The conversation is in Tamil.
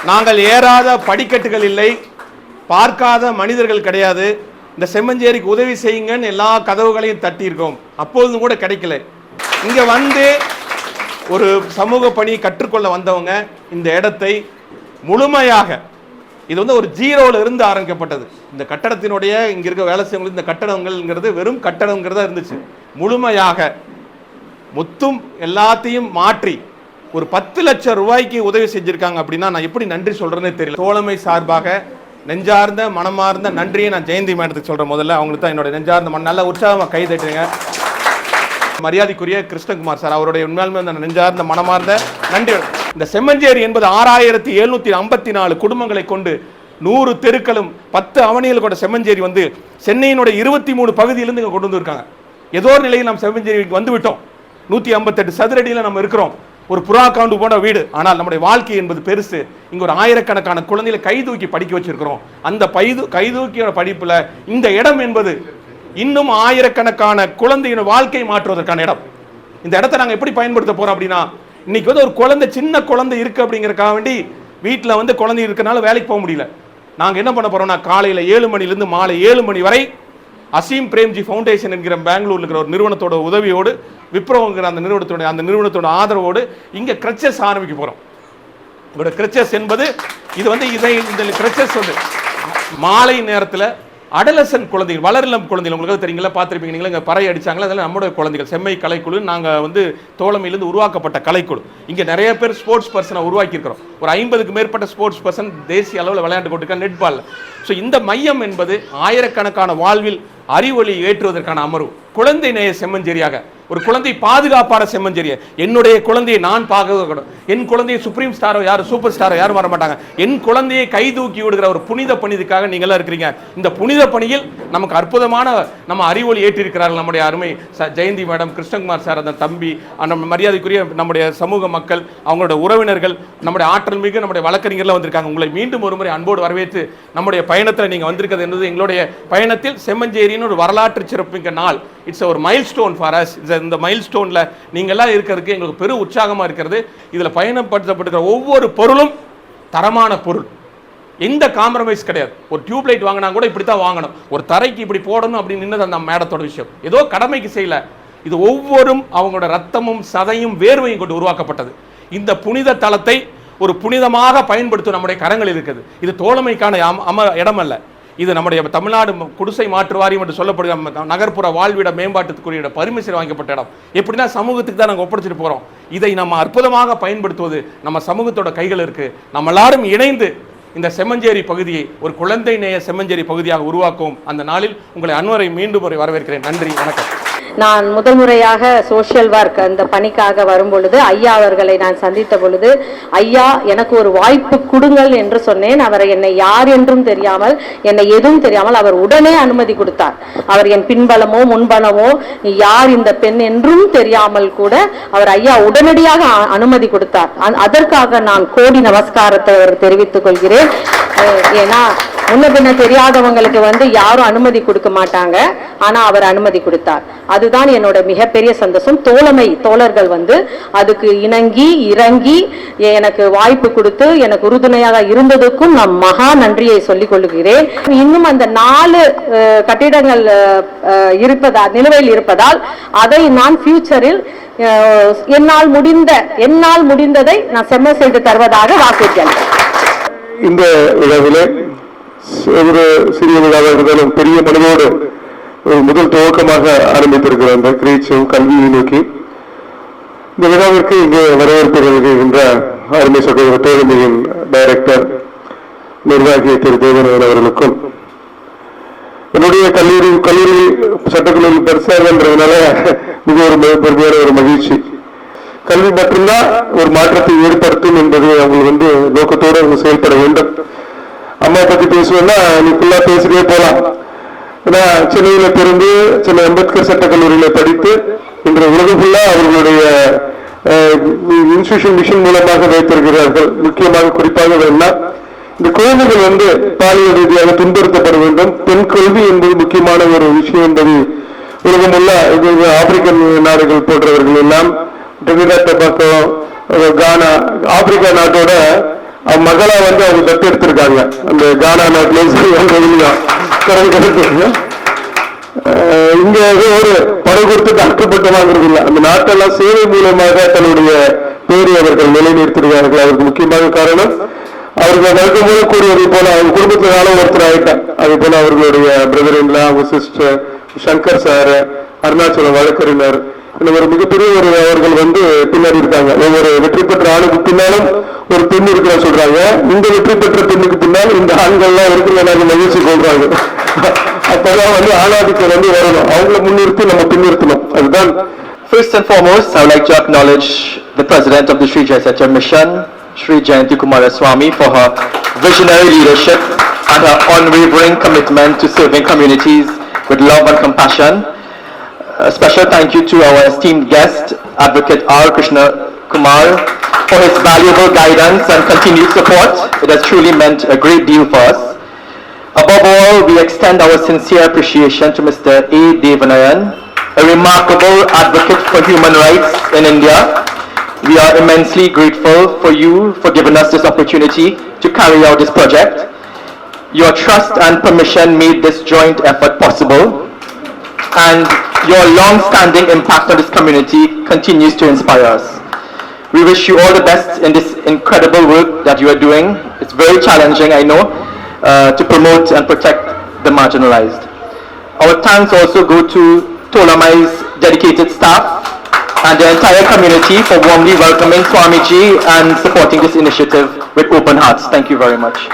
நாங்கள் ஏறாத படிக்கட்டுகள் இல்லை, பார்க்காத மனிதர்கள் கிடையாது. இந்த செம்மஞ்சேரிக்கு உதவி செய்யுங்கன்னு எல்லா கதவுகளையும் தட்டியிருக்கோம், அப்போதும் கூட கிடைக்கல. இங்க வந்து ஒரு சமூக பணி கற்றுக்கொள்ள வந்தவங்க இந்த இடத்தை முழுமையாக, இது வந்து ஒரு ஜீரோல இருந்து ஆரம்பிக்கப்பட்டது. இந்த கட்டடத்தினுடைய இங்க இருக்க வேலை செய்யவங்களுக்கு இந்த கட்டடங்கள்ங்கிறது வெறும் கட்டடங்கிறதா இருந்துச்சு. முழுமையாக மொத்தம் எல்லாத்தையும் மாற்றி ஒரு 10 லட்சம் ரூபாய்க்கு உதவி செஞ்சிருக்காங்க அப்படின்னா நான் எப்படி நன்றி சொல்றேன்னே தெரியல. தோழமை சார்பாக நெஞ்சார்ந்த மனமார்ந்த நன்றியை நான் ஜெயந்தி மேடத்துக்கு சொல்றேன். முதல்ல அவங்களுக்கு தான் என்னோட நெஞ்சார்ந்த நல்ல உற்சாகமாக கை தட்டுங்க. மரியாதைக்குரிய கிருஷ்ணகுமார் சார், அவருடைய உண்மையாலுமே நெஞ்சார்ந்த மனமார்ந்த நன்றி. இந்த செம்மஞ்சேரி என்பது 6754 குடும்பங்களை கொண்டு 100 தெருக்களும் 10 அவனிகள் கொண்ட செம்மஞ்சேரி வந்து சென்னையினுடைய 23 பகுதியிலிருந்து இங்கே கொண்டு வந்திருக்காங்க. ஏதோ ஒரு நிலையில் நாம் செம்மஞ்சேரிக்கு வந்து விட்டோம். 158 சதுரடியில் நம்ம இருக்கிறோம், ஒரு புறா காண்டு போன வீடு. ஆனால் நம்முடைய வாழ்க்கை என்பது பெருசு. இங்க ஒரு ஆயிரக்கணக்கான குழந்தைகளை கைதூக்கி படிக்க வச்சிருக்கிறோம். அந்த கைதூக்கியோட படிப்புல இந்த இடம் என்பது இன்னும் ஆயிரக்கணக்கான குழந்தையின் வாழ்க்கை மாற்றுவதற்கான இடம். இந்த இடத்தை நாங்கள் எப்படி பயன்படுத்த போறோம் அப்படின்னா, இன்னைக்கு வந்து ஒரு குழந்தை, சின்ன குழந்தை இருக்கு அப்படிங்கறதுக்காக வேண்டி வீட்டில் வந்து குழந்தை இருக்கனால வேலைக்கு போக முடியல. நாங்கள் என்ன பண்ண போறோம்னா, காலையில் 7 மணிலிருந்து மாலை 7 மணி வரை அசீம் பிரேம்ஜி ஃபவுண்டேஷன் என்கிற பெங்களூர்ல இருக்கிற ஒரு நிறுவனத்தோட உதவியோடு, விப்ரோங்கிற அந்த நிறுவனத்தோட ஆதரவோடு இங்கே கிரச்சஸ் ஆரம்பிக்க போறோம். இதோட கிரச்சஸ் என்பது இது வந்து இந்த கிரச்சஸ் வந்து மாலை நேரத்தில் அடலசன் குழந்தைகள், வளரிளம் குழந்தைகள், உங்களுக்கு தெரியுங்களா, பார்த்துருப்பீங்க நீங்களா, இங்கே பறை அடிச்சாங்களா, அதெல்லாம் நம்முடைய குழந்தைகள். செம்மை கலைக்குழு, நாங்கள் வந்து தோழமையிலிருந்து உருவாக்கப்பட்ட கலைக்குழு. இங்கே நிறைய பேர் ஸ்போர்ட்ஸ் பர்சனை உருவாக்கியிருக்கிறோம். ஒரு 50க்கு மேற்பட்ட ஸ்போர்ட்ஸ் பர்சன் தேசிய அளவில் விளையாண்டு கொண்டிருக்க நெட்பால். ஸோ இந்த மையம் என்பது ஆயிரக்கணக்கான வாழ்வில் அறிவொளி ஏற்றுவதற்கான அமர்வு. குழந்தை நேய செம்மஞ்சேரியாக, ஒரு குழந்தை பாதுகாப்பான செம்மஞ்சேரியை, என்னுடைய குழந்தையை நான் பார்க்க, என் குழந்தையை சுப்ரீம் ஸ்டாரோ யாரும் சூப்பர் ஸ்டாரோ யாரும் வர மாட்டாங்க, என் குழந்தையை கை தூக்கி விடுகிற ஒரு புனித பணிக்காக நீங்களாம் இருக்கிறீங்க. இந்த புனித பணியில் நமக்கு அற்புதமான நம்ம அறிவொளி ஏற்றிருக்கிறார்கள் நம்முடைய அருமை ஜெயந்தி மேடம், கிருஷ்ணகுமார் சார், அந்த தம்பி, நம்ம மரியாதைக்குரிய நம்முடைய சமூக மக்கள், அவங்களோட உறவினர்கள், நம்முடைய ஆற்றல் மிகு நம்முடைய வழக்கறிஞர்லாம் வந்திருக்காங்க. உங்களை மீண்டும் ஒரு முறை அன்போடு வரவேற்று நம்முடைய பயணத்தில் நீங்கள் வந்திருக்கிறது என்பது எங்களுடைய பயணத்தில் செம்மஞ்சேரியின் ஒரு வரலாற்று சிறப்புமிக்க நாள். இட்ஸ் ஒரு மைல் ஸ்டோன் ஃபார் அஸ். இந்த மைல் ஸ்டோன்ல நீங்கள்லாம் இருக்கிறதுக்கு எங்களுக்கு பெரும் உற்சாகமாக இருக்கிறது. இதில் பயணப்படுத்தப்பட்டிருக்கிற ஒவ்வொரு பொருளும் தரமான பொருள், எந்த காம்ப்ரமைஸ் கிடையாது. ஒரு டியூப் லைட் வாங்கினா கூட இப்படி தான் வாங்கணும், ஒரு தரைக்கு இப்படி போடணும் அப்படின்னு நின்னது அந்த மேடத்தோட விஷயம். ஏதோ கடமைக்கு செய்யல, இது ஒவ்வொரும் அவங்களோட ரத்தமும் சதையும் வேர்வையும் கொண்டு உருவாக்கப்பட்டது. இந்த புனித தலத்தை ஒரு புனிதமாக பயன்படுத்தும் நம்முடைய கரங்கள் இருக்குது. இது தோழமைக்கான இடம் அல்ல, இது நம்முடைய தமிழ்நாடு குடிசை மாற்று வாரியம் என்று சொல்லப்படுகிற நகர்ப்புற வாழ்விட மேம்பாட்டுக்குரிய பர்மிஷன் வாங்கப்பட்ட இடம். எப்படின்னா சமூகத்துக்கு தான் நாங்கள் ஒப்படைச்சிட்டு போகிறோம். இதை நம்ம அற்புதமாக பயன்படுத்துவது நம்ம சமூகத்தோட கைகள் இருக்கு. நம்ம எல்லாரும் இணைந்து இந்த செம்மஞ்சேரி பகுதியை ஒரு குழந்தை நேய செம்மஞ்சேரி பகுதியாக உருவாக்கும் அந்த நாளில் உங்களை அன்வரை மீண்டும் ஒரு வரவேற்கிறேன். நன்றி, வணக்கம். நான் முதல் முறையாக சோஷியல் ஒர்க் அந்த பணிக்காக வரும் பொழுது ஐயா அவர்களை நான் சந்தித்த பொழுது, ஐயா எனக்கு ஒரு வாய்ப்பு கொடுங்கள் என்று சொன்னேன். அவர் என்னை யார் என்றும் தெரியாமல், என்னை எதுவும் தெரியாமல் அவர் உடனே அனுமதி கொடுத்தார். அவர் என் பின்பலமோ முன்பலமோ யார் இந்த பெண் என்றும் தெரியாமல் கூட அவர் ஐயா உடனடியாக அனுமதி கொடுத்தார். அதற்காக நான் கோடி நமஸ்காரத்தை அவர் தெரிவித்துக் கொள்கிறேன். ஏன்னா முன்ன பின்ன தெரியாதவங்களுக்கு வந்து யாரும் அனுமதி கொடுக்க மாட்டாங்க, ஆனா அவர் அனுமதி கொடுத்தார். அதுதான் என்னோட மிகப்பெரிய சந்தோஷம். தோழர்கள் வந்து அதுக்கு இறங்கி எனக்கு வாய்ப்பு கொடுத்து எனக்கு உறுதுணையாக இருந்ததுக்கும் நான் மகா நன்றியை சொல்லிக் கொள்கிறேன். இன்னும் அந்த 4 கட்டிடங்கள் நிலுவையில் இருப்பதால் அதை நான் ஃபியூச்சரில் என்னால் முடிந்ததை நான் செம்ம செய்து தருவதாக வாக்குறுதியேன். இந்த விழாவிலே ஒரு சிறிய விழாவாக இருந்தாலும் பெரிய மனதோடு முதல் துவக்கமாக ஆரம்பித்திருக்கிற அந்த கிரீச்சும் கல்வியை நோக்கி இந்த விழாவிற்கு இங்கே வரவேற்பு வருகின்ற அருமை சகோதர தோழமையின் டைரக்டர் நிர்வாகி திரு தேவனவன் அவர்களுக்கும், என்னுடைய கல்லூரி சட்டக்கல்லூரி பெருசாகன்றதுனால மிக ஒரு பெருமையான ஒரு மகிழ்ச்சி. கல்வி மட்டும்தான் ஒரு மாற்றத்தை ஏற்படுத்தும் என்பது அவங்க வந்து நோக்கத்தோடு அவங்க செயல்பட வேண்டும். அம்மா பத்தி பேசுவோம்னா நீ ஃபுல்லா பேசிட்டே போலாம். ஏன்னா சென்னையில பிறந்து சென்னை அம்பேத்கர் சட்டக்கல்லூரியில படித்து இன்று உலகம் ஃபுல்லா அவர்களுடைய இன்ஸ்டிடியூஷன் மிஷன் மூலமாக வைத்திருக்கிறார்கள். முக்கியமாக குறிப்பாக வேண்டாம், இந்த குழந்தைகள் வந்து பாலியல் ரீதியாக துன்புறுத்தப்பட வேண்டும். பெண் கல்வி என்பது முக்கியமான ஒரு விஷயம் என்பது உலகமுள்ள ஆப்பிரிக்கன் நாடுகள் போன்றவர்கள் எல்லாம் டிரினிடாட் டொபாகோ, கானா, ஆப்பிரிக்கா நாட்டோட அவன் மகளா வந்து அவங்க தத்து எடுத்திருக்காங்க. அந்த கானா நாட்டிலேயே இங்க ஒரு பணம் கொடுத்து டாக்டர் பட்டம் வாங்குறது இல்லை. அந்த நாட்டெல்லாம் சேவை மூலமாக தன்னுடைய பேரை அவர்கள் நிலைநிறுத்திருக்கிறார்கள். அவருக்கு முக்கியமாக காரணம் அவர்கள் வழக்கம் போல கூறியதை போல அவங்க குடும்பத்தில் நானும் ஒருத்தர் ஆயிட்டான். அதே போல அவர்களுடைய பிரதர் இல்ல, அவங்க சிஸ்டர் சங்கர் சார், அருணாச்சலம் வழக்கறிஞர், ஒரு மிகப்பெரிய ஒரு அவர்கள் வந்து பின்னாடி இருக்காங்க. ஒவ்வொரு வெற்றி பெற்ற ஆணுக்கு பின்னாலும் ஒரு பெண் இருக்கிற சொல்றாங்க. இந்த வெற்றி பெற்ற பெண்ணுக்கு பின்னால் இந்த ஆண்கள்லாம் இருக்கிற மகிழ்ச்சி கொள்றாங்க. அப்பதான் வந்து ஆணாதிக்கம் வந்து வரணும். அவங்கள முன்னிறுத்தி நம்ம பின்னிறுத்தணும். அதுதான். First and foremost, I would like to acknowledge the President of the Sri Jai Satya Mission, Sri Jayanti Kumaraswamy, for her visionary leadership and her unwavering commitment to serving communities with love and compassion. A special thank you to our esteemed guest, Advocate R. Krishna Kumar, for his valuable guidance and continued support. It has truly meant a great deal for us. Above all, we extend our sincere appreciation to Mr. A. Devanayan, a remarkable advocate for human rights in India. We are immensely grateful for you for giving us this opportunity to carry out this project. Your trust and permission made this joint effort possible, and your long-standing impact on this community continues to inspire us. We wish you all the best in this incredible work that you are doing. It's very challenging, I know, to promote and protect the marginalized. Our thanks also go to Tolamai's dedicated staff and the entire community for warmly welcoming Swamiji and supporting this initiative with open hearts. Thank you very much.